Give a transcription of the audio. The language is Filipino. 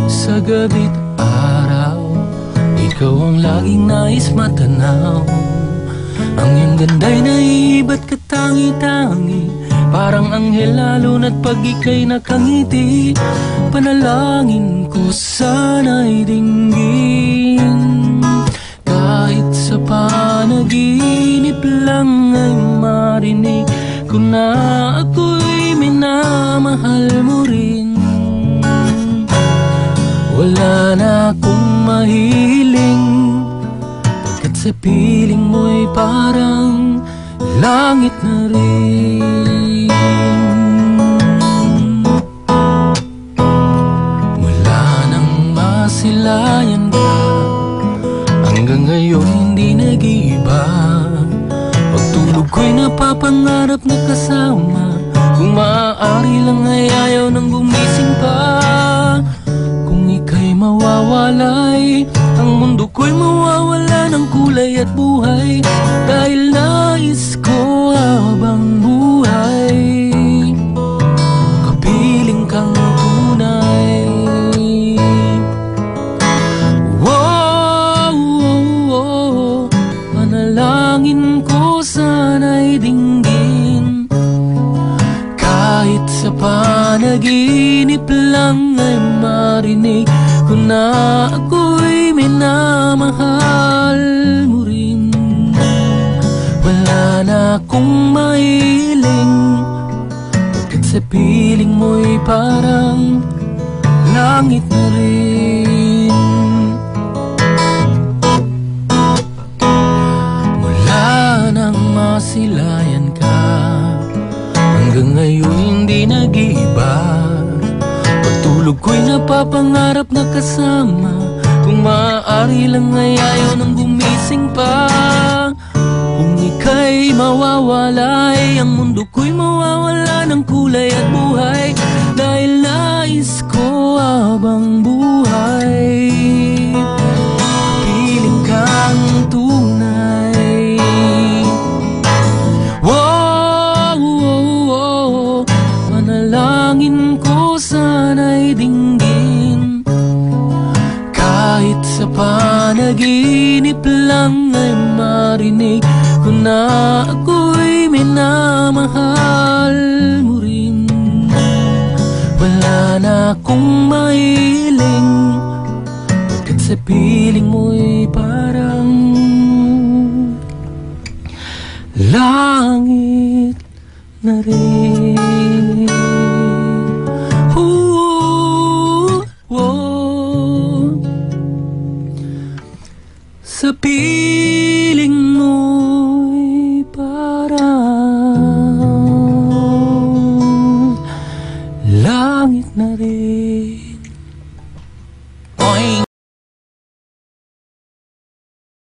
Sa gabi't araw, ikaw ang laging nais matanaw. Ang iyong ganda'y naiiba't katangi-tangi, parang anghel lalo na't pag ika'y nakangiti. Panalangin ko sana'y dinggin, kahit sa panaginip lang ay marinig ko na ako'y minamahal mo rin. Wala na akong mahiling, pagkat sa piling mo'y parang langit na rin. Mula nang masilayan ka, hanggang ngayon hindi nag-iiba. Pagtulog ko'y napapangarap na kasama, kung maaari lang ay ayaw nang gumising pa. Kung ika'y mawawalay, ang mundo ko'y mawawala ng kulay at buhay. Dahil nais ko habang buhay, kapiling kang tunay. Wow, oh, oh, panalangin ko sana'y dinggin, kahit sa panaginip lang ay marinig ko na ako'y minamahal mo rin. Wala na akong mahiling, pagkat sa piling mo'y parang langit na rin. Mula nang masilayan ka, hanggang ngayon hindi nag-iiba. Pagtulog ko'y napapangarap na kasama, kung maaari lang ay ayaw nang gumising pa. Kung ika'y mawawalay, ang mundo ko'y mawawala ng kulay at buhay. Dahil nais ko habang buhay, piling kang tunay. Wow, oh, oh, panalangin ko sana'y dinggin, kahit sa panaginip lang ay marinig ko na ako'y minamahal mo rin. Wala na akong mahiling, pagkat sa piling mo'y parang langit na rin. Sa piling mo'y parang langit na rin.